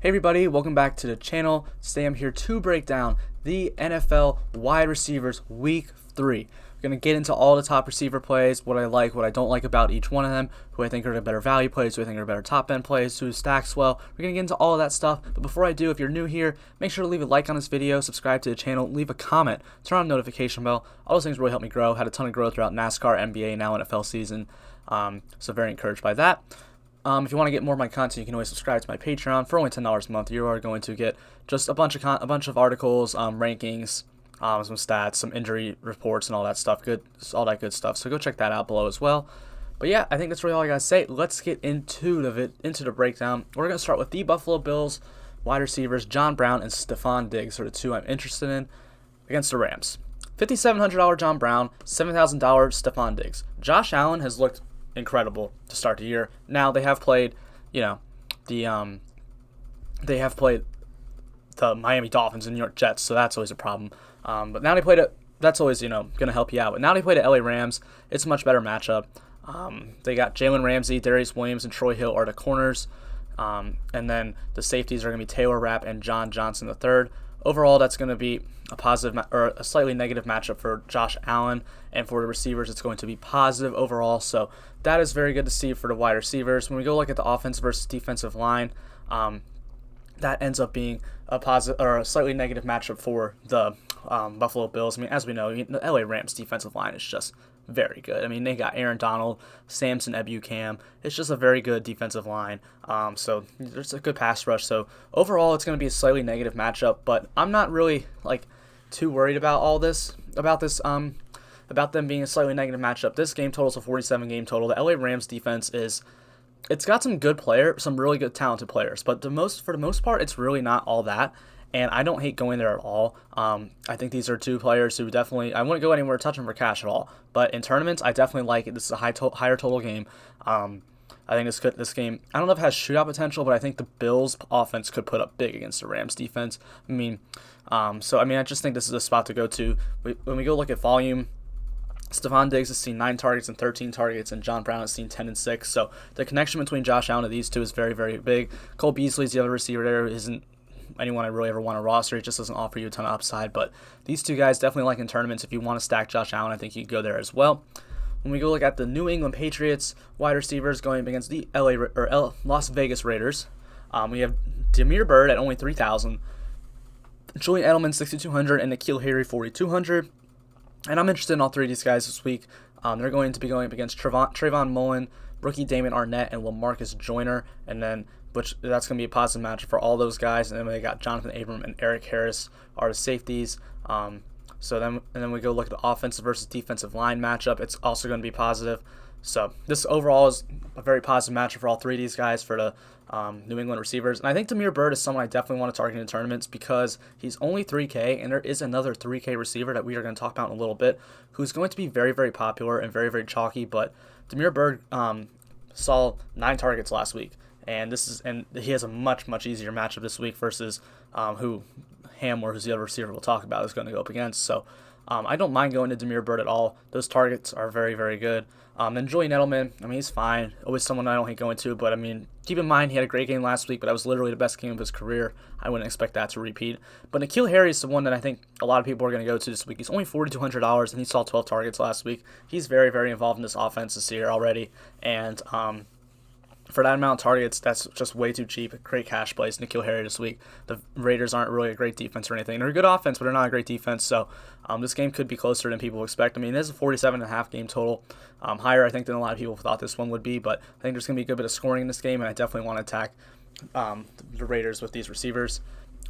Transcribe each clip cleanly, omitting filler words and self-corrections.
Hey everybody, welcome back to the channel. Today I'm here to break down the NFL wide receivers week 3. We're going to get into all the top receiver plays, what I like, what I don't like about each one of them, who I think are the better value plays, who I think are better top end plays, who stacks well. We're going to get into all of that stuff, but before I do, if you're new here, make sure to leave a like on this video, subscribe to the channel, leave a comment, turn on the notification bell. All those things really help me grow. Had a ton of growth throughout NASCAR, NBA, now NFL season, so very encouraged by that. If you want to get more of my content, you can always subscribe to my Patreon for only $10 a month. You are going to get just a bunch of articles, rankings, some stats, some injury reports, and all that stuff. All that good stuff. So go check that out below as well. But yeah, I think that's really all I gotta say. Let's get into the breakdown. We're gonna start with the Buffalo Bills wide receivers, John Brown and Stefan Diggs, are the two I'm interested in against the Rams. $5,700 John Brown, $7,000 Stefan Diggs. Josh Allen has looked incredible to start the year. Now they have played, they have played the Miami Dolphins and New York Jets, so that's always a problem. But now they played it. That's always going to help you out. But now they played the LA Rams. It's a much better matchup. They got Jalen Ramsey, Darius Williams, and Troy Hill are the corners, and then the safeties are going to be Taylor Rapp and John Johnson III. Overall, that's going to be a positive or a slightly negative matchup for Josh Allen, and for the receivers, it's going to be positive overall. So that is very good to see for the wide receivers. When we go look at the offense versus defensive line, that ends up being a positive or a slightly negative matchup for the Buffalo Bills. I mean, as we know, the LA Rams defensive line is just very good. I mean, they got Aaron Donald, Samson Ebukam. It's just a very good defensive line. So there's a good pass rush. So overall, it's going to be a slightly negative matchup. But I'm not really too worried about about them being a slightly negative matchup. This game total is a 47 game total. The LA Rams defense it's got some really good talented players, but for the most part, it's really not all that. And I don't hate going there at all. I think these are two players who definitely, I wouldn't go anywhere to touch them for cash at all. But in tournaments, I definitely like it. This is a higher total game. I think this game, I don't know if it has shootout potential, but I think the Bills offense could put up big against the Rams defense. I just think this is a spot to go to. When we go look at volume, Stefan Diggs has seen 9 targets and 13 targets, and John Brown has seen 10 and 6. So the connection between Josh Allen and these two is very, very big. Cole Beasley is the other receiver there. Isn't anyone I really ever want to roster. It just doesn't offer you a ton of upside. But these two guys definitely like in tournaments. If you want to stack Josh Allen, I think you can go there as well. When we go look at the New England Patriots wide receivers going against the Las Vegas Raiders, we have Damir Berg at only $3,000, Julian Edelman $6,200, and N'Keal Harry $4,200. And I'm interested in all three of these guys this week. They're going to be going up against Trayvon Mullen, rookie Damon Arnett, and LaMarcus Joyner, and then that's going to be a positive matchup for all those guys. And then we got Jonathan Abram and Eric Harris are the safeties. Then we go look at the offensive versus defensive line matchup. It's also going to be positive. So this overall is a very positive matchup for all three of these guys for the New England receivers. And I think Damir Berg is someone I definitely want to target in tournaments because he's only $3K, and there is another $3K receiver that we are going to talk about in a little bit who's going to be very, very popular and very, very chalky. But Damir Berg saw 9 targets last week, and he has a much, much easier matchup this week versus who Hamler, who's the other receiver we'll talk about, is going to go up against. So I don't mind going to Damir Berg at all. Those targets are very, very good. Then Julian Edelman, he's fine. Always someone I don't hate going to, but keep in mind he had a great game last week, but that was literally the best game of his career. I wouldn't expect that to repeat. But N'Keal Harry is the one that I think a lot of people are going to go to this week. He's only $4,200, and he saw 12 targets last week. He's very, very involved in this offense this year already, and for that amount of targets, that's just way too cheap. Great cash plays, N'Keal Harry this week. The Raiders aren't really a great defense or anything. They're a good offense, but they're not a great defense. So this game could be closer than people expect. This is a 47.5 game total. Higher, I think, than a lot of people thought this one would be. But I think there's going to be a good bit of scoring in this game, and I definitely want to attack the Raiders with these receivers.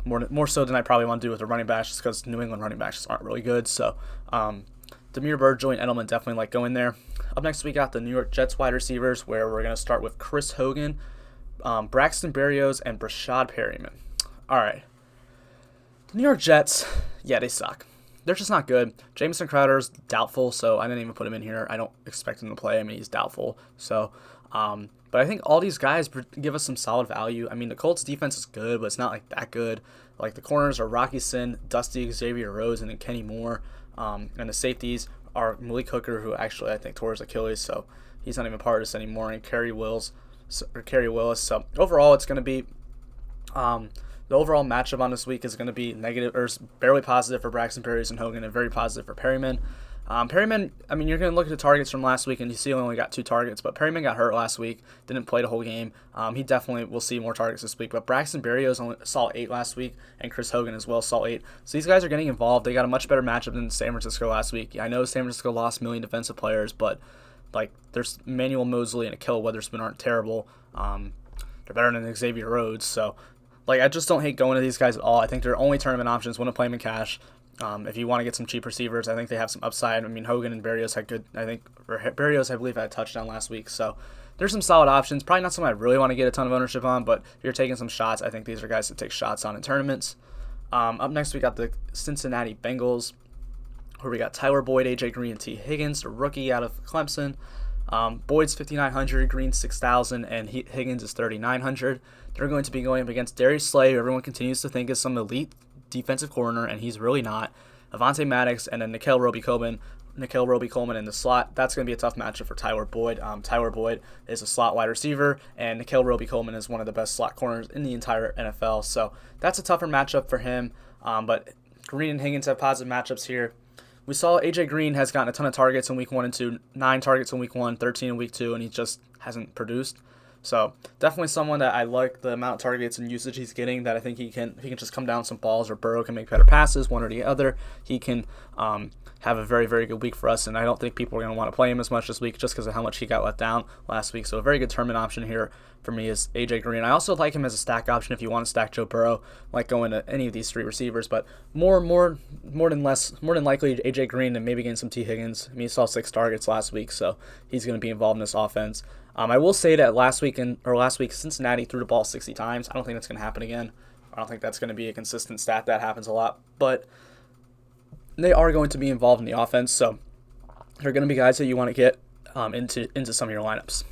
More so than I probably want to do with the running backs, just because New England running backs aren't really good. So Damir Berg, Julian Edelman definitely like going there. Up next, we got the New York Jets wide receivers, where we're going to start with Chris Hogan, Braxton Berrios, and Brashad Perryman. All right. The New York Jets, yeah, they suck. They're just not good. Jamison Crowder's doubtful, so I didn't even put him in here. I don't expect him to play. He's doubtful. So, but I think all these guys give us some solid value. The Colts defense is good, but it's not that good. The corners are Rocky Sin, Dusty Xavier Rhodes, and then Kenny Moore. And the safeties are Malik Hooker, who actually I think tore his Achilles, so he's not even part of this anymore, and Kerry Willis. So overall, it's going to be The overall matchup on this week is going to be negative or barely positive for Braxton Berrios and Hogan, and very positive for Perryman. Perryman, I mean, you're going to look at the targets from last week, and you see he only got 2 targets, but Perryman got hurt last week, didn't play the whole game. He definitely will see more targets this week, but Braxton Berrios only saw 8 last week, and Chris Hogan as well saw 8. So these guys are getting involved. They got a much better matchup than San Francisco last week. I know San Francisco lost a million defensive players, but there's Manuel Mosley and Ahkello Witherspoon aren't terrible. They're better than Xavier Rhodes, so I just don't hate going to these guys at all. I think their only tournament options want to play them in cash. If you want to get some cheap receivers, I think they have some upside. I mean, Hogan and Berrios had good. Berrios, I believe, had a touchdown last week. So there's some solid options. Probably not something I really want to get a ton of ownership on, but if you're taking some shots, I think these are guys to take shots on in tournaments. Up next, we got the Cincinnati Bengals, where we got Tyler Boyd, AJ Green, and T. Higgins, a rookie out of Clemson. Boyd's 5,900, Green 6,000, and Higgins is 3,900. They're going to be going up against Darius Slay, who everyone continues to think is some elite defensive corner, and he's really not. Avonte Maddox, and then Nickel Roby-Coleman in the slot. That's going to be a tough matchup for Tyler Boyd. Tyler Boyd is a slot wide receiver, and Nickel Roby-Coleman is one of the best slot corners in the entire NFL. So that's a tougher matchup for him. But Green and Higgins have positive matchups here. We saw AJ Green has gotten a ton of targets in week 1 and 2, 9 targets in week 1, 13 in week 2, and he just hasn't produced. So definitely someone that I like the amount of targets and usage he's getting, that I think he can just come down some balls, or Burrow can make better passes, one or the other. He can have a very, very good week for us, and I don't think people are going to want to play him as much this week just because of how much he got let down last week. So a very good tournament option here for me is AJ Green. I also like him as a stack option if you want to stack Joe Burrow, like going to any of these 3 receivers, but more than likely AJ Green and maybe getting some T. Higgins. I mean, he saw 6 targets last week, so he's going to be involved in this offense. I will say that last week Cincinnati threw the ball 60 times. I don't think that's going to happen again. I don't think that's going to be a consistent stat. That happens a lot, but they are going to be involved in the offense, so they're going to be guys that you want to get into some of your lineups.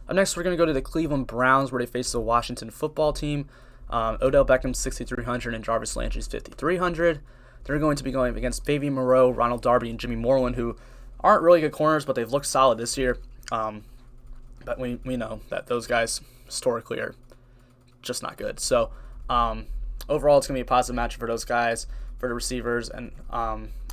Up next, we're going to go to the Cleveland Browns, where they face the Washington football team. Odell Beckham 6,300 and Jarvis Landry's 5,300. They're going to be going against Fabian Moreau, Ronald Darby, and Jimmy Moreland, who aren't really good corners, but they've looked solid this year. But we know that those guys historically are just not good. So overall, it's going to be a positive matchup for those guys, for the receivers, and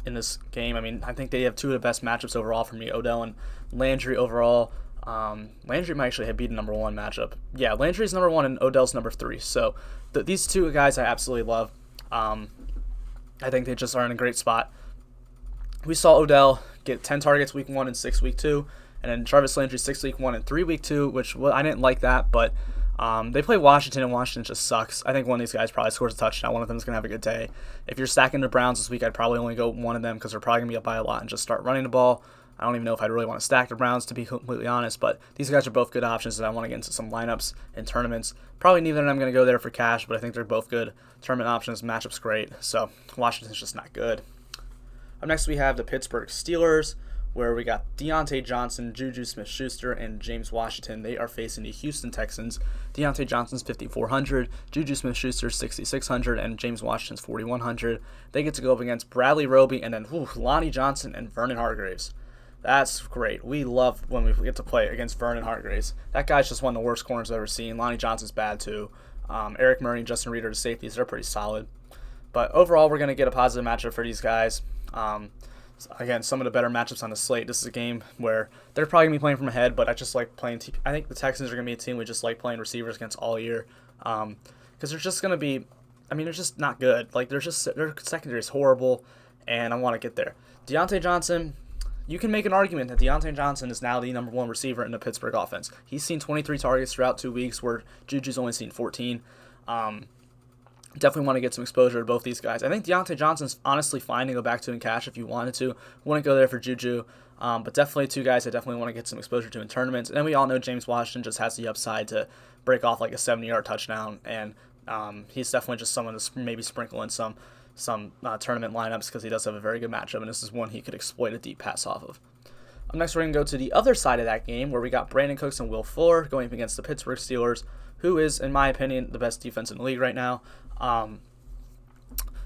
in this game. I mean, I think they have 2 of the best matchups overall for me, Odell and Landry overall. Landry might actually have beaten number 1 matchup. Yeah, Landry's number 1 and Odell's number 3. So these 2 guys I absolutely love. I think they just are in a great spot. We saw Odell get 10 targets week 1 and 6 week 2. And then Jarvis Landry 6 week 1 and 3 week 2, which I didn't like that, but they play Washington, and Washington just sucks. I think one of these guys probably scores a touchdown. One of them is going to have a good day. If you're stacking the Browns this week, I'd probably only go one of them because they're probably going to be up by a lot and just start running the ball. I don't even know if I'd really want to stack the Browns, to be completely honest, but these guys are both good options that I want to get into some lineups and tournaments. Probably neither of them going to go there for cash, but I think they're both good tournament options. Matchup's great, so Washington's just not good. Up next, we have the Pittsburgh Steelers, where we got Deante Johnson, Juju Smith-Schuster, and James Washington. They are facing the Houston Texans. Deante Johnson's 5,400, Juju Smith-Schuster's 6,600, and James Washington's 4,100. They get to go up against Bradley Roby and then Lonnie Johnson and Vernon Hargreaves. That's great. We love when we get to play against Vernon Hargreaves. That guy's just one of the worst corners I've ever seen. Lonnie Johnson's bad too. Eric Murray and Justin Reed are the safeties. They're pretty solid. But overall, we're going to get a positive matchup for these guys. Again, some of the better matchups on the slate. This is a game where they're probably going to be playing from ahead, but I just like playing. I think the Texans are going to be a team we just like playing receivers against all year, because they're just going to be. I mean, they're just not good. Their secondary is horrible, and I want to get there. Deante Johnson. You can make an argument that Deante Johnson is now the number 1 receiver in the Pittsburgh offense. He's seen 23 targets throughout 2 weeks, where Juju's only seen 14. Definitely want to get some exposure to both these guys. I think Deante Johnson's honestly fine to go back to in cash if you wanted to. Wouldn't go there for Juju, but definitely 2 guys I definitely want to get some exposure to in tournaments. And then we all know James Washington just has the upside to break off like a 70-yard touchdown, and he's definitely just someone to maybe sprinkle in some tournament lineups because he does have a very good matchup, and this is one he could exploit a deep pass off of. Up next, we're going to go to the other side of that game, where we got Brandon Cooks and Will Fuller going up against the Pittsburgh Steelers, who is, in my opinion, the best defense in the league right now.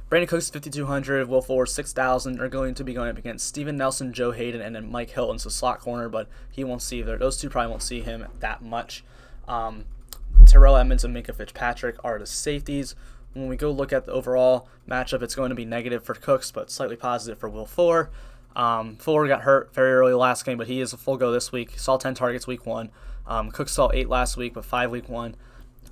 Brandon Cooks 5,200, Will Fuller 6,000 are going to be going up against Steven Nelson, Joe Hayden, and then Mike Hilton's a slot corner, but he won't see either. Those 2 probably won't see him that much. Terrell Edmonds and Minka Fitzpatrick are the safeties. When we go look at the overall matchup, it's going to be negative for Cooks, but slightly positive for Will Fuller. Fuller got hurt very early last game, but he is a full go this week. Saw 10 targets week 1. Cooks saw 8 last week, but 5 week 1.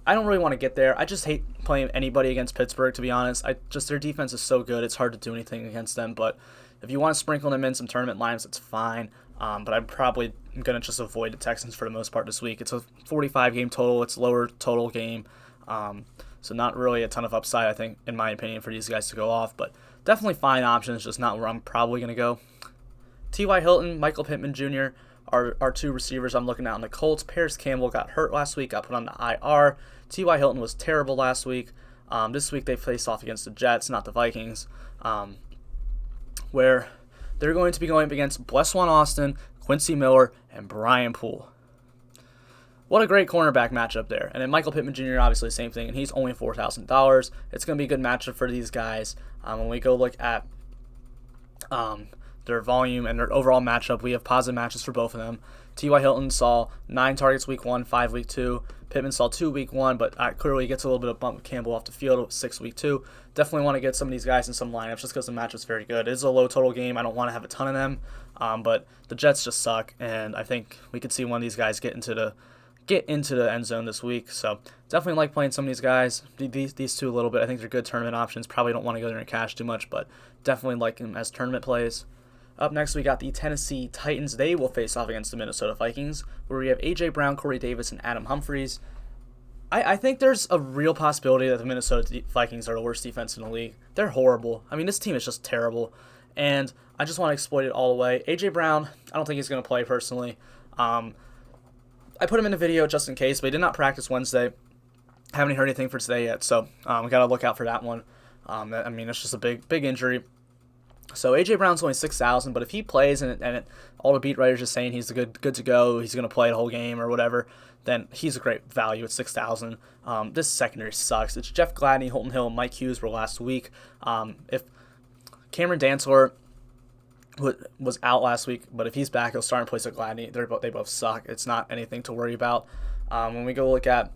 I don't really want to get there. I just hate playing anybody against Pittsburgh, to be honest. Their defense is so good, it's hard to do anything against them. But if you want to sprinkle them in some tournament lines, it's fine. But I'm probably going to just avoid the Texans for the most part this week. It's a 45-game total. It's lower total game. So not really a ton of upside, I think, in my opinion, for these guys to go off. But definitely fine options, just not where I'm probably going to go. T.Y. Hilton, Michael Pittman Jr. are 2 receivers I'm looking at on the Colts. Paris Campbell got hurt last week, got put on the IR. T.Y. Hilton was terrible last week. This week they faced off against the Jets, not the Vikings, where they're going to be going up against Bleswan Austin, Quincy Miller, and Brian Poole. What a great cornerback matchup there. And then Michael Pittman Jr., obviously the same thing, and he's only $4,000. It's going to be a good matchup for these guys. When we go look at their volume and their overall matchup, we have positive matches for both of them. T.Y. Hilton saw 9 targets week 1, 5 week 2. Pittman saw 2 week 1, but clearly gets a little bit of bump with Campbell off the field 6 week 2. Definitely want to get some of these guys in some lineups just because the matchup's very good. It is a low total game. I don't want to have a ton of them, but the Jets just suck, and I think we could see one of these guys get into the end zone this week. So definitely like playing some of these guys. These 2 a little bit. I think they're good tournament options. Probably don't want to go there and cash too much, but definitely like them as tournament plays. Up next, we got the Tennessee Titans. They will face off against the Minnesota Vikings, where we have A.J. Brown, Corey Davis, and Adam Humphries. I think there's a real possibility that the Minnesota Vikings are the worst defense in the league. They're horrible. I mean, this team is just terrible, and I just want to exploit it all the way. A.J. Brown, I don't think he's going to play personally. I put him in the video just in case, but he did not practice Wednesday. Haven't heard anything for today yet, so we got to look out for that one. I mean, it's just a big injury. So A.J. Brown's only $6,000, but if he plays and all the beat writers are saying he's good to go, he's going to play the whole game or whatever, then he's a great value at $6,000. This secondary sucks. It's Jeff Gladney, Holton Hill, and Mike Hughes were last week. If Cameron Dantzler was out last week, but if he's back, he'll start in place of Gladney. They both suck. It's not anything to worry about. When we go look at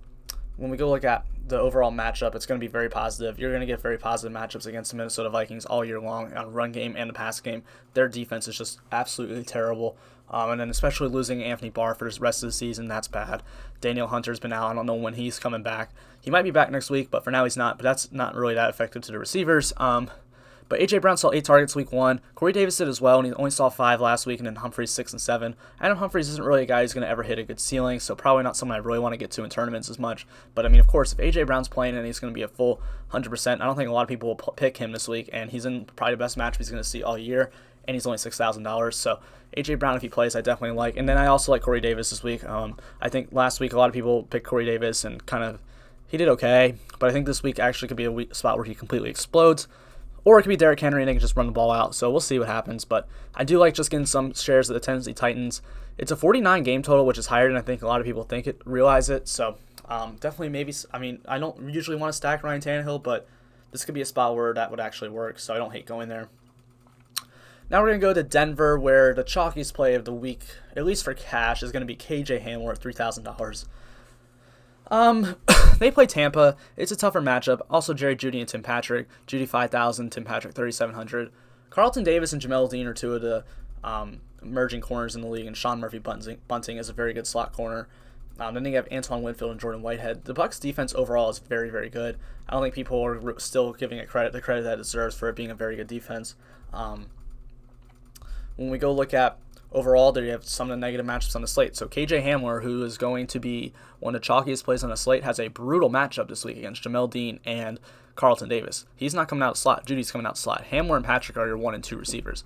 the overall matchup, it's going to be very positive. You're going to get very positive matchups against the Minnesota Vikings all year long on run game and the pass game. Their defense is just absolutely terrible. And then especially losing Anthony Barr for the rest of the season, that's bad. Daniel Hunter's been out. I don't know when he's coming back. He might be back next week, but for now he's not. But that's not really that effective to the receivers. But A.J. Brown saw 8 targets week 1. Corey Davis did as well, and he only saw 5 last week, and then Humphries 6 and 7. Adam Humphries isn't really a guy who's going to ever hit a good ceiling, so probably not someone I really want to get to in tournaments as much. But, I mean, of course, if A.J. Brown's playing and he's going to be a full 100%, I don't think a lot of people will pick him this week, and he's in probably the best matchup he's going to see all year, and he's only $6,000. So A.J. Brown, if he plays, I definitely like. And then I also like Corey Davis this week. I think last week a lot of people picked Corey Davis and he did okay, but I think this week actually could be a spot where he completely explodes. Or it could be Derrick Henry and they can just run the ball out. So we'll see what happens. But I do like just getting some shares of the Tennessee Titans. It's a 49 game total, which is higher than I think a lot of people realize it. So definitely maybe, I mean, I don't usually want to stack Ryan Tannehill, but this could be a spot where that would actually work. So I don't hate going there. Now we're going to go to Denver, where the chalkiest play of the week, at least for cash, is going to be KJ Hamler at $3,000. They play Tampa. It's a tougher matchup. Also, Jerry Jeudy and Tim Patrick. Jeudy $5,000, Tim Patrick $3,700. Carlton Davis and Jamel Dean are 2 of the emerging corners in the league, and Sean Murphy Bunting is a very good slot corner. Then you have Antoine Winfield and Jordan Whitehead. The Bucs defense overall is very, very good. I don't think people are still giving it the credit that it deserves for it being a very good defense. When we go look at overall, there you have some of the negative matchups on the slate. So KJ Hamler, who is going to be one of the chalkiest plays on the slate, has a brutal matchup this week against Jamel Dean and Carlton Davis. He's not coming out of slot. Judy's coming out of slot. Hamler and Patrick are your 1 and 2 receivers.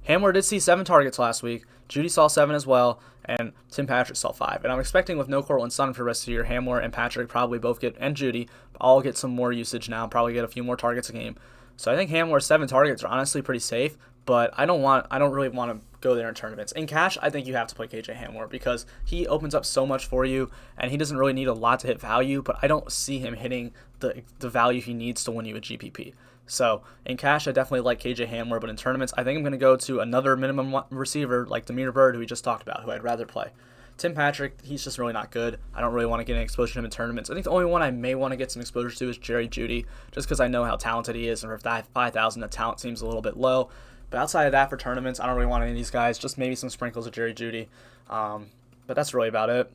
Hamler did see 7 targets last week. Jeudy saw 7 as well, and Tim Patrick saw 5. And I'm expecting with no Cortland Sutton for the rest of the year, Hamler and Patrick probably both and Jeudy all get some more usage now, probably get a few more targets a game. So I think Hamler's 7 targets are honestly pretty safe, but I don't really want to go there in tournaments. In cash, I think you have to play KJ Hamler because he opens up so much for you, and he doesn't really need a lot to hit value, but I don't see him hitting the value he needs to win you a GPP. So in cash, I definitely like KJ Hamler, but in tournaments, I think I'm going to go to another minimum receiver like Damir Berg, who we just talked about, who I'd rather play. Tim Patrick, he's just really not good. I don't really want to get any exposure to him in tournaments. I think the only one I may want to get some exposure to is Jerry Jeudy, just because I know how talented he is, and for 5,000, the talent seems a little bit low. But outside of that, for tournaments, I don't really want any of these guys, just maybe some sprinkles of Jerry Jeudy. But that's really about it.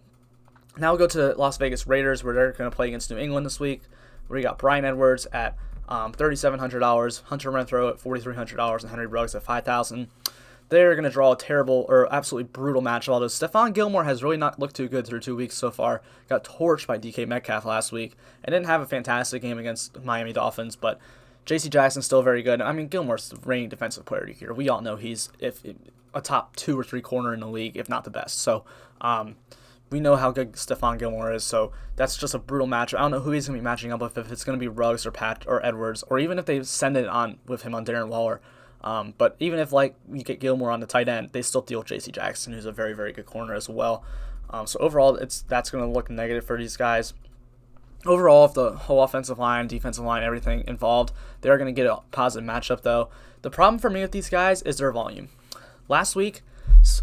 Now we'll go to the Las Vegas Raiders, where they're going to play against New England this week. We got Bryan Edwards at $3,700, Hunter Renfrow at $4,300, and Henry Ruggs at $5,000. They're going to draw a terrible or absolutely brutal match. Although Stefan Gilmore has really not looked too good through 2 weeks so far. Got torched by DK Metcalf last week and didn't have a fantastic game against Miami Dolphins. But J.C. Jackson's still very good. I mean, Gilmore's the reigning defensive player of the year. We all know he's a top 2 or 3 corner in the league, if not the best. So we know how good Stefan Gilmore is. So that's just a brutal match. I don't know who he's going to be matching up with, if it's going to be Ruggs or Edwards, or even if they send it on with him on Darren Waller. But even if you get Gilmore on the tight end, they still deal with J.C. Jackson, who's a very, very good corner as well. So overall, that's going to look negative for these guys. Overall, if the whole offensive line, defensive line, everything involved, they're going to get a positive matchup, though. The problem for me with these guys is their volume. Last week,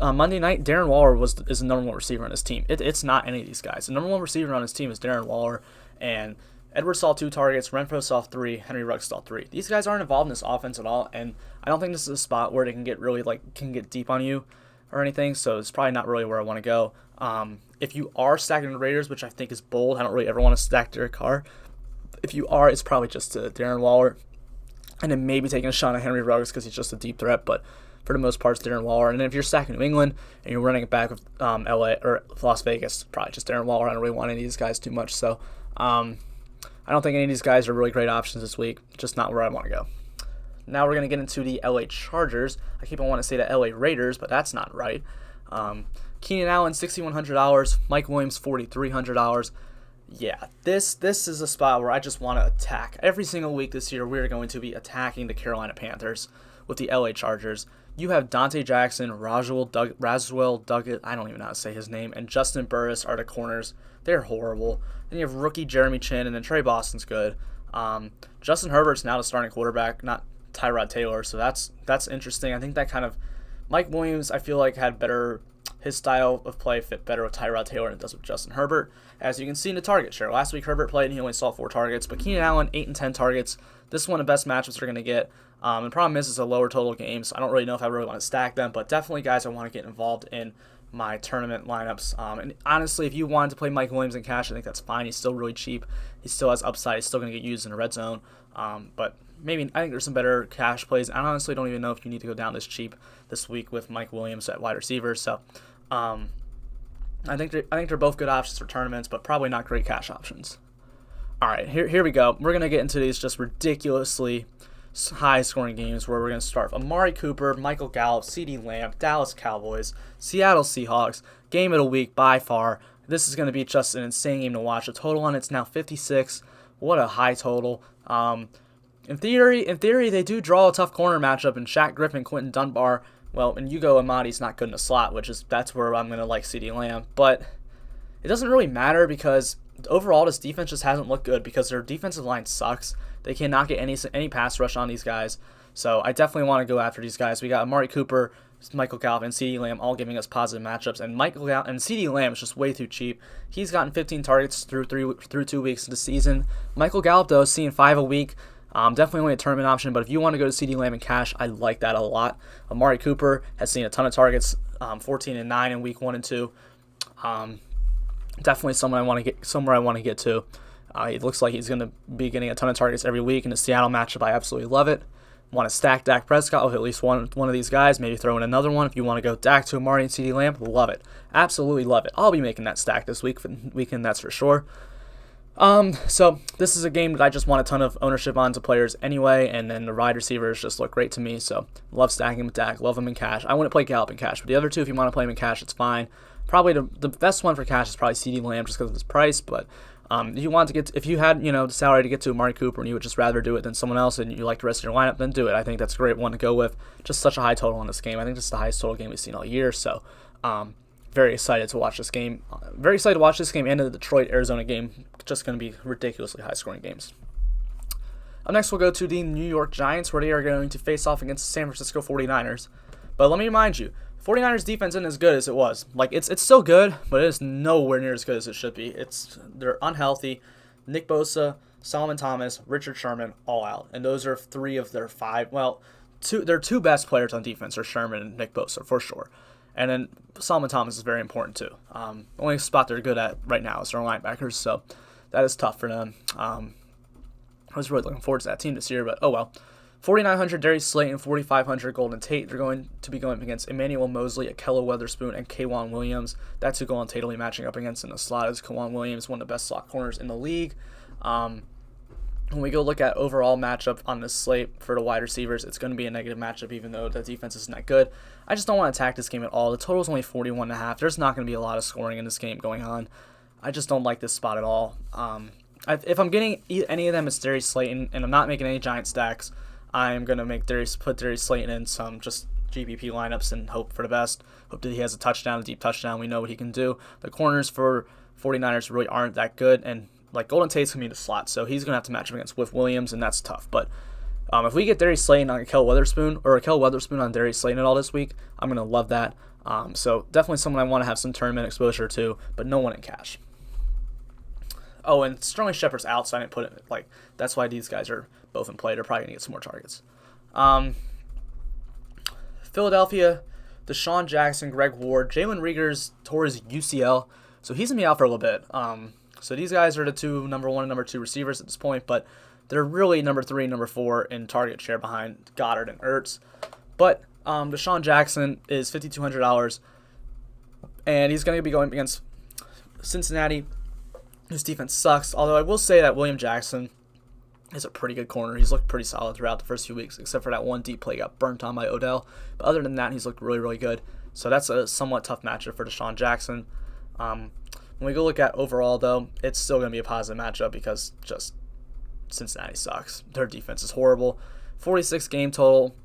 Monday night, Darren Waller is the number 1 receiver on his team. It's not any of these guys. The number 1 receiver on his team is Darren Waller, and Edwards saw 2 targets, Renfrow saw 3, Henry Ruggs saw 3. These guys aren't involved in this offense at all, and I don't think this is a spot where they can get really can get deep on you or anything. So it's probably not really where I want to go. If you are stacking the Raiders, which I think is bold, I don't really ever want to stack Derek Carr. If you are, it's probably just to Darren Waller, and then maybe taking a shot at Henry Ruggs because he's just a deep threat. But for the most part, it's Darren Waller. And then if you're stacking New England and you're running it back with LA or Las Vegas, probably just Darren Waller. I don't really want any of these guys too much. So I don't think any of these guys are really great options this week. Just not where I want to go. Now we're going to get into the LA Chargers. I keep on wanting to say the LA Raiders, but that's not right. Keenan Allen, $6,100. Mike Williams, $4,300. Yeah, this is a spot where I just want to attack. Every single week this year, we're going to be attacking the Carolina Panthers with the LA Chargers. You have Deante Jackson, Raswell Duggett, I don't even know how to say his name, and Justin Burris are the corners. They're horrible. Then you have rookie Jeremy Chin, and then Trey Boston's good. Justin Herbert's now the starting quarterback, not Tyrod Taylor, so that's interesting. I think that kind of Mike Williams, I feel like, had better, his style of play fit better with Tyrod Taylor than it does with Justin Herbert. As you can see in the target share, last week Herbert played and he only saw 4 targets, but Keenan Allen, 8 and 10 targets. This is one of the best matchups they're going to get. The problem is it's a lower total game, so I don't really know if I really want to stack them, but definitely guys I want to get involved in my tournament lineups. And honestly, if you wanted to play Mike Williams in cash, I think that's fine. He's still really cheap. He still has upside. He's still going to get used in the red zone. But maybe I think there's some better cash plays. I honestly don't even know if you need to go down this cheap this week with Mike Williams at wide receiver. So I think they're both good options for tournaments, but probably not great cash options. All right, here we go. We're going to get into these just ridiculously high-scoring games where we're going to start with Amari Cooper, Michael Gallup, CeeDee Lamb, Dallas Cowboys, Seattle Seahawks. Game of the week by far. This is going to be just an insane game to watch. The total on it's now 56. What a high total. In theory, they do draw a tough corner matchup in Shaq Griffin, Quentin Dunbar. Well, and Hugo Amadi's not good in the slot, that's where I'm going to like CeeDee Lamb. But it doesn't really matter because overall this defense just hasn't looked good because their defensive line sucks. They cannot get any pass rush on these guys. So I definitely want to go after these guys. We got Amari Cooper, Michael Gallup, and CeeDee Lamb all giving us positive matchups. And Michael Gallup and CeeDee Lamb is just way too cheap. He's gotten 15 targets through 2 weeks of the season. Michael Gallup, though, is seeing 5 a week. Definitely only a tournament option, but if you want to go to CeeDee Lamb in cash, I like that a lot. Amari Cooper has seen a ton of targets, 14 and 9 in week 1 and 2. Definitely somewhere I want to get to. It looks like he's going to be getting a ton of targets every week in the Seattle matchup. I absolutely love it. Want to stack Dak Prescott with at least one of these guys, maybe throw in another one. If you want to go Dak to Amari and CeeDee Lamb, love it. Absolutely love it. I'll be making that stack this weekend, that's for sure. So this is a game that I just want a ton of ownership on to players anyway, and then the wide receivers just look great to me, so love stacking with Dak, love him in cash. I wouldn't play Gallup in cash, but the other two, if you want to play him in cash, it's fine. Probably the best one for cash is probably CeeDee Lamb just because of his price, but if you had the salary to get to Amari Cooper and you would just rather do it than someone else and you like the rest of your lineup, then do it. I think that's a great one to go with. Just such a high total on this game. I think this is the highest total game we've seen all year, so very excited to watch this game. Very excited to watch this game and the Detroit-Arizona game. Just going to be ridiculously high-scoring games. Up next, we'll go to the New York Giants, where they are going to face off against the San Francisco 49ers. But let me remind you, 49ers defense isn't as good as it was. Like, it's still good, but it is nowhere near as good as it should be. They're unhealthy. Nick Bosa, Solomon Thomas, Richard Sherman, all out. And those are 3 of their 5. Well, their 2 best players on defense are Sherman and Nick Bosa, for sure. And then Solomon Thomas is very important, too. Only spot they're good at right now is their linebackers, so that is tough for them. I was really looking forward to that team this year, but oh well. 4,900 Darius Slayton, 4,500 Golden Tate. They're going to be going up against Emmanuel Mosley, Akello Witherspoon, and K'Wan Williams. That's who Golden Tate will be matching up against in the slot. Is K'Wan Williams, one of the best slot corners in the league. When we go look at overall matchup on this slate for the wide receivers, it's going to be a negative matchup even though the defense isn't that good. I just don't want to attack this game at all. The total is only 41.5. There's not going to be a lot of scoring in this game going on. I just don't like this spot at all. If I'm getting any of them, it's Darius Slayton, and I'm not making any giant stacks. I'm going to put Darius Slayton in some just GPP lineups and hope for the best. Hope that he has a deep touchdown. We know what he can do. The corners for 49ers really aren't that good, and like Golden Tate's going to be in the slot, so he's going to have to match up against Swift Williams, and that's tough. But if we get Darius Slayton on Akello Witherspoon on Darius Slayton at all this week, I'm going to love that. So definitely someone I want to have some tournament exposure to, but no one in cash. Oh, and Sterling Shepard's out, so I didn't put it. Like, that's why these guys are both in play. They're probably going to get some more targets. Philadelphia, Desean Jackson, Greg Ward, Jalen Reagor's tore his UCL, so he's going to be out for a little bit. So these guys are the 2 number 1 and number 2 receivers at this point, but they're really number 3 and number 4 in target share behind Goddard and Ertz. But Desean Jackson is $5,200, and he's going to be going against Cincinnati, whose defense sucks. Although I will say that William Jackson is a pretty good corner. He's looked pretty solid throughout the first few weeks, except for that one deep play got burnt on by Odell. But other than that, he's looked really, really good. So that's a somewhat tough matchup for Desean Jackson. When we go look at overall, though, it's still going to be a positive matchup because just Cincinnati sucks. Their defense is horrible. 46 game total.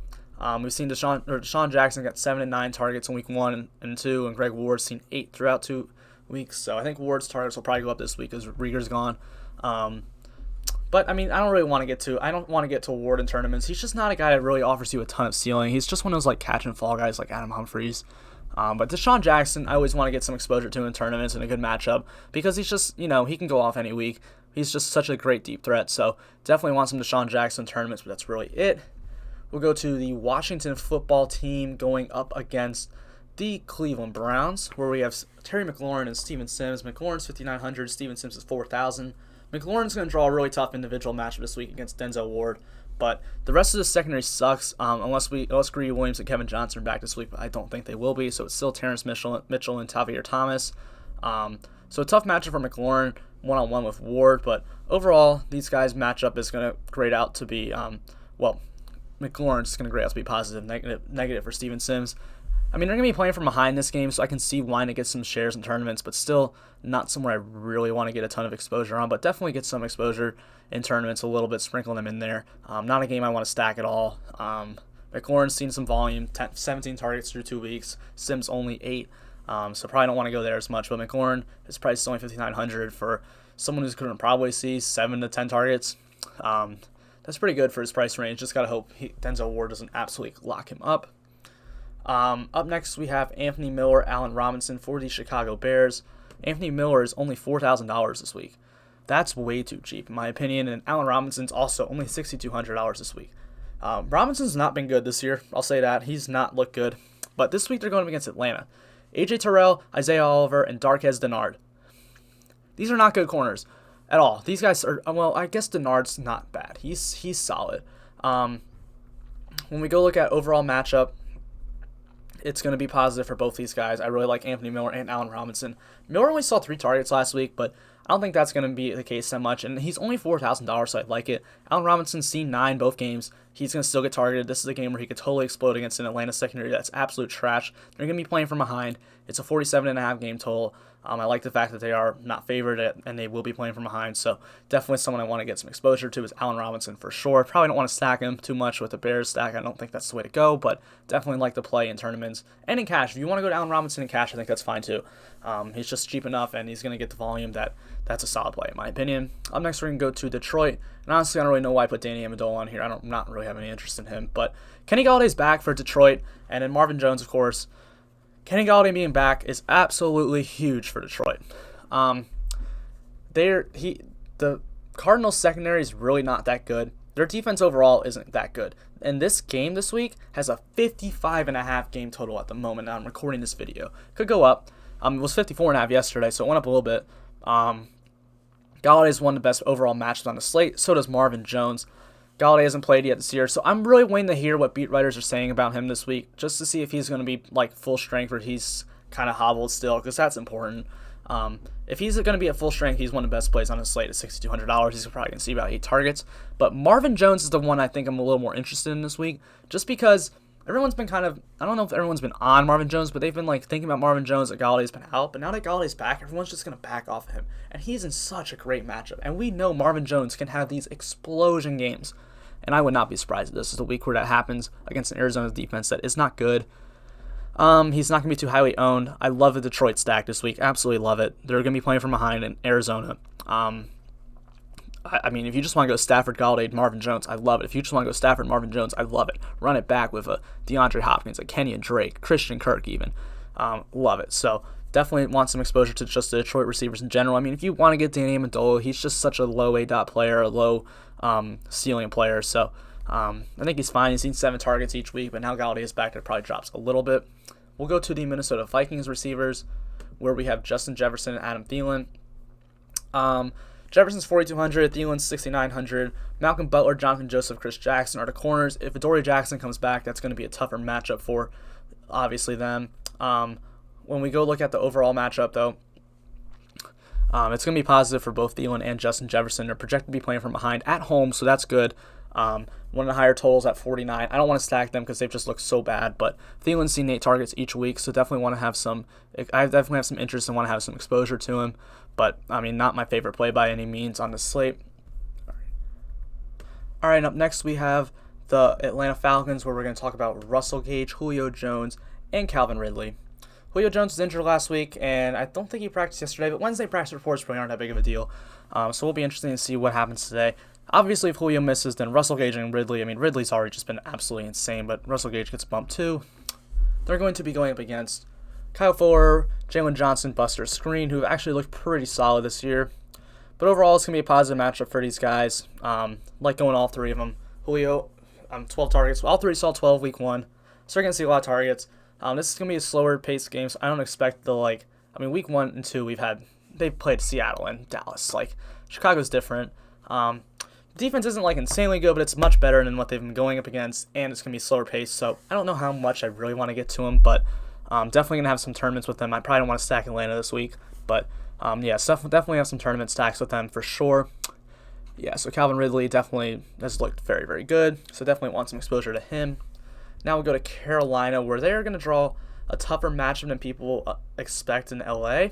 We've seen Desean Jackson got 7 and 9 targets in week 1 and 2, and Greg Ward's seen 8 throughout 2 weeks. So I think Ward's targets will probably go up this week as Reagor's gone. But I mean, I don't want to get to Ward in tournaments. He's just not a guy that really offers you a ton of ceiling. He's just one of those like catch and fall guys like Adam Humphries. But Desean Jackson, I always want to get some exposure to in tournaments and a good matchup because he's just, he can go off any week. He's just such a great deep threat. So definitely want some Desean Jackson tournaments, but that's really it. We'll go to the Washington football team going up against the Cleveland Browns, where we have Terry McLaurin and Steven Sims. McLaurin's 5,900, Steven Sims is 4,000. McLaurin's going to draw a really tough individual matchup this week against Denzel Ward, but the rest of the secondary sucks unless Greedy Williams and Kevin Johnson are back this week, but I don't think they will be, so it's still Terrence Mitchell and Tavier Thomas. So a tough matchup for McLaurin, one-on-one with Ward, but overall, these guys' matchup is going to grade out to be, McLaurin's just going to grade out to be positive, negative for Steven Sims. I mean, they're going to be playing from behind this game, so I can see why to get some shares in tournaments, but still not somewhere I really want to get a ton of exposure on, but definitely get some exposure in tournaments a little bit, sprinkling them in there. Not a game I want to stack at all. McLaurin's seen some volume, 17 targets through 2 weeks. Sims only 8, so probably don't want to go there as much, but McLaurin, his price is only $5,900 for someone who's going to probably see 7 to 10 targets. That's pretty good for his price range. Just got to hope Denzel Ward doesn't absolutely lock him up. Up next, we have Anthony Miller, Allen Robinson for the Chicago Bears. Anthony Miller is only $4,000 this week. That's way too cheap, in my opinion, and Allen Robinson's also only $6,200 this week. Robinson's not been good this year, I'll say that. He's not looked good. But this week, they're going up against Atlanta. A.J. Terrell, Isaiah Oliver, and Darqueze Dennard. These are not good corners at all. These guys are, well, I guess Dennard's not bad. He's solid. When we go look at overall matchup, it's going to be positive for both these guys. I really like Anthony Miller and Allen Robinson. Miller only saw 3 targets last week, but I don't think that's going to be the case that much, and he's only $4,000, so I like it. Allen Robinson's seen 9 both games. He's going to still get targeted. This is a game where he could totally explode against an Atlanta secondary that's absolute trash. They're going to be playing from behind. It's a 47.5 game total. I like the fact that they are not favored and they will be playing from behind, so definitely someone I want to get some exposure to is Allen Robinson for sure. Probably don't want to stack him too much with the Bears stack. I don't think that's the way to go, but definitely like to play in tournaments and in cash. If you want to go to Allen Robinson in cash, I think that's fine too. He's just cheap enough and he's going to get the volume that's a solid play in my opinion. Up next, we're going to go to Detroit, and honestly, I don't really know why I put Danny Amendola on here. I'm not really have any interest in him, but Kenny Galladay's back for Detroit, and then Marvin Jones, of course. Kenny Golladay being back is absolutely huge for Detroit. The Cardinals secondary is really not that good. Their defense overall isn't that good. And this game this week has a 55.5 game total at the moment. Now I'm recording this video. Could go up. It was 54.5 yesterday, so it went up a little bit. Golladay is one of the best overall matchups on the slate. So does Marvin Jones. Golladay hasn't played yet this year, so I'm really waiting to hear what beat writers are saying about him this week, just to see if he's going to be like full strength or he's kind of hobbled still, because that's important. If he's going to be at full strength, he's one of the best plays on his slate at $6,200. He's probably going to see about 8 targets. But Marvin Jones is the one I think I'm a little more interested in this week, just because everyone's been I don't know if everyone's been on Marvin Jones, but they've been like thinking about Marvin Jones that Galladay's been out. But now that Galladay's back, everyone's just going to back off of him. And he's in such a great matchup. And we know Marvin Jones can have these explosion games. And I would not be surprised if this is the week where that happens against an Arizona defense that is not good. He's not going to be too highly owned. I love the Detroit stack this week. Absolutely love it. They're going to be playing from behind in Arizona. I mean, if you just want to go Stafford, Golladay, Marvin Jones, I love it. If you just want to go Stafford, Marvin Jones, I love it. Run it back with a DeAndre Hopkins, a Kenyon Drake, Christian Kirk even. Love it. So definitely want some exposure to just the Detroit receivers in general. I mean, if you want to get Danny Amendola, he's just such a low A-dot player, a low ceiling player. So I think he's fine. He's seen 7 targets each week, but now Golladay is back. It probably drops a little bit. We'll go to the Minnesota Vikings receivers, where we have Justin Jefferson and Adam Thielen. Jefferson's 4,200, Thielen's 6,900. Malcolm Butler, Jonathan Joseph, Chris Jackson are the corners. If Adoree Jackson comes back, that's going to be a tougher matchup for, obviously, them. When we go look at the overall matchup, though, it's going to be positive for both Thielen and Justin Jefferson. They're projected to be playing from behind at home, so that's good. One of the higher totals at 49. I don't want to stack them because they've just looked so bad, but Thielen's seen 8 targets each week, so definitely want to have some. I definitely have some interest and want to have some exposure to him, but I mean, not my favorite play by any means on the slate. All right, up next we have the Atlanta Falcons, where we're going to talk about Russell Gage, Julio Jones, and Calvin Ridley. Julio Jones was injured last week, and I don't think he practiced yesterday, but Wednesday practice reports probably aren't that big of a deal. So we'll be interested to see what happens today. Obviously, if Julio misses, then Russell Gage and Ridley, I mean, Ridley's already just been absolutely insane, but Russell Gage gets bumped too. They're going to be going up against Kyle Fuller, Jalen Johnson, Buster Screen, who have actually looked pretty solid this year. But overall, it's going to be a positive matchup for these guys. Like going all 3 of them. Julio, 12 targets. All 3 saw 12 week 1. So they're going to see a lot of targets. This is going to be a slower paced game, so I don't expect week 1 and 2, they've played Seattle and Dallas. Chicago's different. Defense isn't insanely good, but it's much better than what they've been going up against, and it's going to be slower paced, so I don't know how much I really want to get to them, but definitely going to have some tournaments with them. I probably don't want to stack Atlanta this week, but definitely have some tournament stacks with them for sure. Yeah, so Calvin Ridley definitely has looked very, very good, so definitely want some exposure to him. Now we'll go to Carolina, where they're going to draw a tougher matchup than people expect in LA.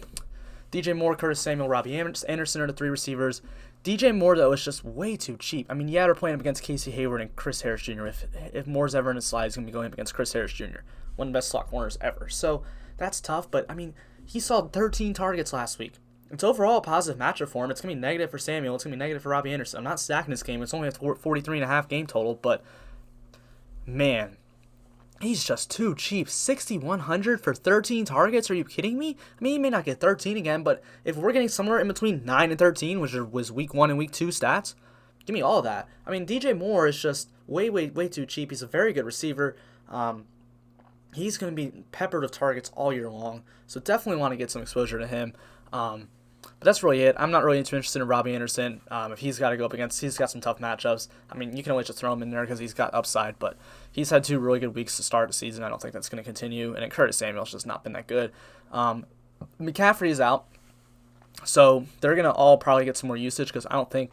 DJ Moore, Curtis Samuel, Robbie Anderson are the 3 receivers. DJ Moore, though, is just way too cheap. I mean, yeah, they're playing up against Casey Hayward and Chris Harris Jr. If Moore's ever in his slide, he's going to be going up against Chris Harris Jr., one of the best slot corners ever. So that's tough, but, I mean, he saw 13 targets last week. It's overall a positive matchup for him. It's going to be negative for Samuel. It's going to be negative for Robbie Anderson. I'm not stacking this game. It's only a 43.5 game total, but, man, he's just too cheap. 6,100 for 13 targets? Are you kidding me? I mean, he may not get 13 again, but if we're getting somewhere in between 9 and 13, which was week 1 and week 2 stats, give me all of that. I mean, DJ Moore is just way, way, way too cheap. He's a very good receiver. He's going to be peppered with targets all year long, so definitely want to get some exposure to him. But that's really it. I'm not really too interested in Robbie Anderson. If he's got to go up against, he's got some tough matchups. I mean, you can always just throw him in there because he's got upside, but he's had 2 really good weeks to start the season. I don't think that's going to continue, and Curtis Samuel's just not been that good. McCaffrey is out, so they're going to all probably get some more usage because I don't think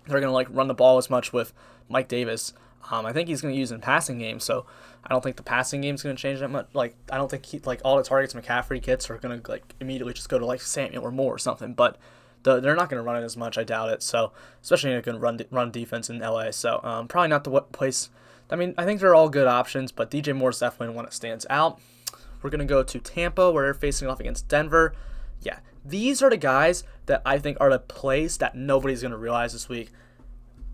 they're going to run the ball as much with Mike Davis. I think he's going to use in passing games, so I don't think the passing game is going to change that much. I don't think all the targets McCaffrey gets are going to immediately just go to Samuel or Moore or something. But they're not going to run it as much. I doubt it. So especially in a good run defense in LA. So probably not the place. I mean, I think they're all good options, but DJ Moore is definitely the one that stands out. We're going to go to Tampa, where they're facing off against Denver. Yeah, these are the guys that I think are the plays that nobody's going to realize this week,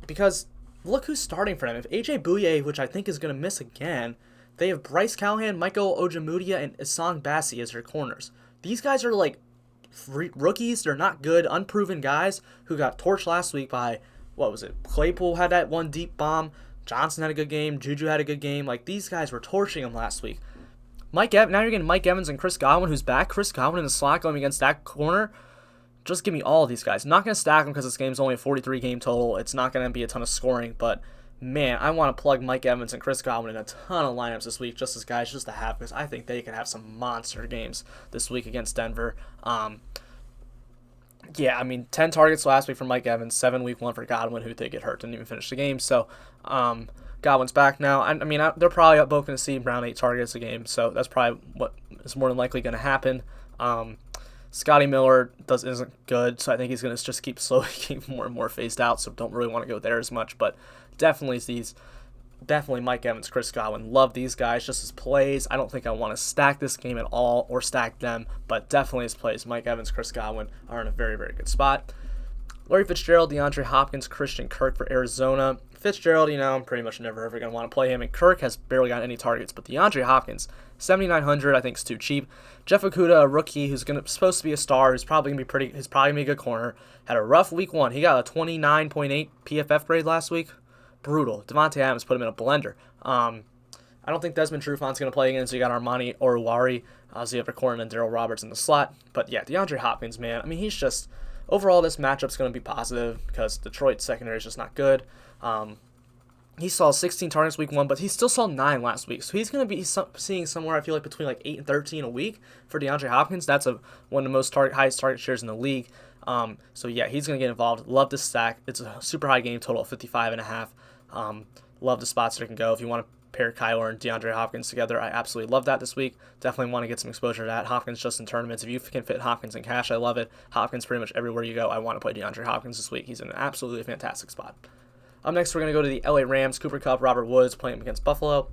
because look who's starting for them. If AJ Bouye, which I think is going to miss again, they have Bryce Callahan, Michael Ojemudia, and Isang Bassi as their corners. These guys are like rookies. They're not good, unproven guys who got torched last week by, what was it? Claypool had that one deep bomb. Johnson had a good game. Juju had a good game. Like, these guys were torching him last week. Now you're getting Mike Evans and Chris Godwin, who's back. Chris Godwin in the slot going against that corner. Just give me all of these guys. I'm not going to stack them because this game's only a 43 game total. It's not going to be a ton of scoring, but man, I want to plug Mike Evans and Chris Godwin in a ton of lineups this week just as guys just to have, because I think they could have some monster games this week against Denver. 10 targets last week for Mike Evans, 7 week 1 for Godwin, who did get hurt, didn't even finish the game. So Godwin's back now. They're probably both going to see around 8 targets a game, so that's probably what is more than likely going to happen. Scotty Miller isn't good, so I think he's going to just keep slowly getting more and more phased out, so don't really want to go there as much, but definitely Mike Evans, Chris Godwin. Love these guys just as plays. I don't think I want to stack this game at all or stack them, but definitely as plays. Mike Evans, Chris Godwin are in a very, very good spot. Larry Fitzgerald, DeAndre Hopkins, Christian Kirk for Arizona. Fitzgerald, I'm pretty much never ever going to want to play him, and Kirk has barely got any targets, but DeAndre Hopkins, 7,900, I think is too cheap. Jeff Akuta, a rookie who's supposed to be a star, who's probably going to be a good corner, had a rough week 1. He got a 29.8 PFF grade last week. Brutal. Devontae Adams put him in a blender. I don't think Desmond Trufant's going to play again, so you got Armani Oruwari as the other corner and Darrell Roberts in the slot. But yeah, DeAndre Hopkins, man, he's just, overall this matchup's going to be positive because Detroit's secondary is just not good. He saw 16 targets week 1, but he still saw 9 last week. So he's going to be seeing somewhere, I feel like, between like 8 and 13 a week for DeAndre Hopkins. That's one of the most highest target shares in the league. So yeah, he's going to get involved. Love this stack. It's a super high game total of 55.5. Love the spots that it can go. If you want to pair Kyler and DeAndre Hopkins together, I absolutely love that this week. Definitely want to get some exposure to that. Hopkins just in tournaments. If you can fit Hopkins in cash, I love it. Hopkins pretty much everywhere you go. I want to play DeAndre Hopkins this week. He's in an absolutely fantastic spot. Up next, we're going to go to the LA Rams. Cooper Kupp, Robert Woods playing against Buffalo.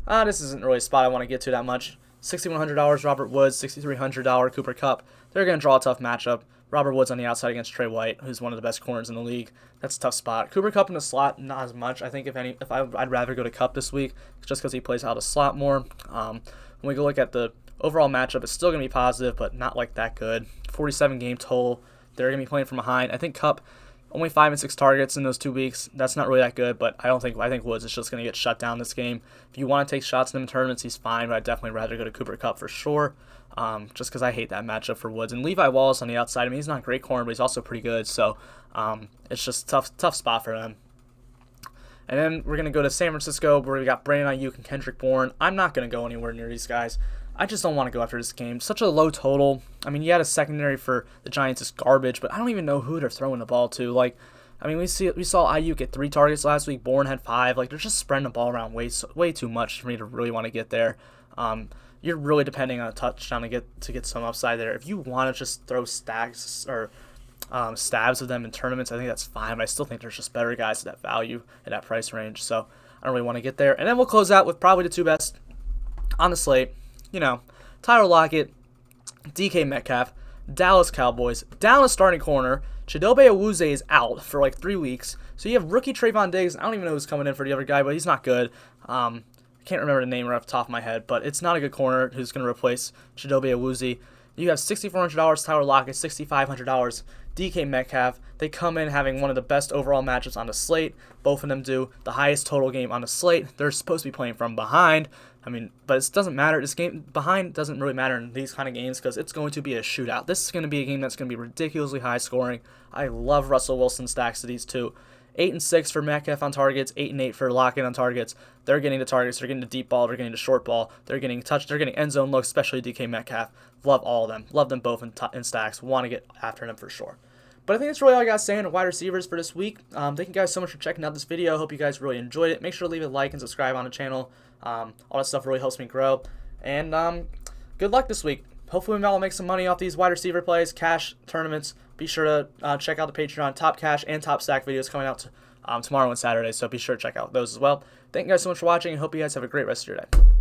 This isn't really a spot I want to get to that much. $6,100 Robert Woods, $6,300 Cooper Kupp. They're going to draw a tough matchup. Robert Woods on the outside against Trey White, who's one of the best corners in the league. That's a tough spot. Cooper Kupp in the slot, not as much. I think I'd rather go to Kupp this week just because he plays out of slot more. When we go look at the overall matchup, it's still going to be positive, but not like that good. 47 game total. They're going to be playing from behind. I think Kupp only 5 and 6 targets in those 2 weeks. That's not really that good, but I think Woods is just going to get shut down this game. If you want to take shots in them tournaments, he's fine, but I'd definitely rather go to Cooper Kupp for sure. Just because I hate that matchup for Woods. And Levi Wallace on the outside, he's not a great corner, but he's also pretty good. So it's just a tough spot for them. And then we're going to go to San Francisco, where we got Brandon Ayuk and Kendrick Bourne. I'm not going to go anywhere near these guys. I just don't want to go after this game. Such a low total. You had a secondary for the Giants is garbage, but I don't even know who they're throwing the ball to. We saw Ayuk get 3 targets last week. Bourne had 5. They're just spreading the ball around way too much for me to really want to get there. You're really depending on a touchdown to get some upside there. If you want to just throw stacks or stabs of them in tournaments, I think that's fine. But I still think there's just better guys at that value, at that price range. So I don't really want to get there. And then we'll close out with probably the 2 best on the slate. Tyler Lockett, DK Metcalf, Dallas Cowboys, Dallas starting corner. Chidobe Awuzie is out for 3 weeks. So you have rookie Trayvon Diggs. I don't even know who's coming in for the other guy, but he's not good. I can't remember the name right off the top of my head, but it's not a good corner who's going to replace Chidobe Awuzie. You have $6,400 Tyler Lockett, $6,500 DK Metcalf. They come in having one of the best overall matchups on the slate. Both of them do the highest total game on the slate. They're supposed to be playing from behind. But it doesn't matter. This game behind doesn't really matter in these kind of games because it's going to be a shootout. This is going to be a game that's going to be ridiculously high scoring. I love Russell Wilson stacks to these two. 8 and 6 for Metcalf on targets, 8 and 8 for Lockett on targets. They're getting the targets, they're getting the deep ball, they're getting the short ball, they're getting end zone looks, especially DK Metcalf. Love all of them. Love them both in stacks. Want to get after them for sure. But I think that's really all I got to say on wide receivers for this week. Thank you guys so much for checking out this video. I hope you guys really enjoyed it. Make sure to leave a like and subscribe on the channel. All that stuff really helps me grow. And good luck this week. Hopefully we'll make some money off these wide receiver plays, cash tournaments. Be sure to check out the Patreon top cash and top stack videos coming out tomorrow and Saturday. So be sure to check out those as well. Thank you guys so much for watching and hope you guys have a great rest of your day.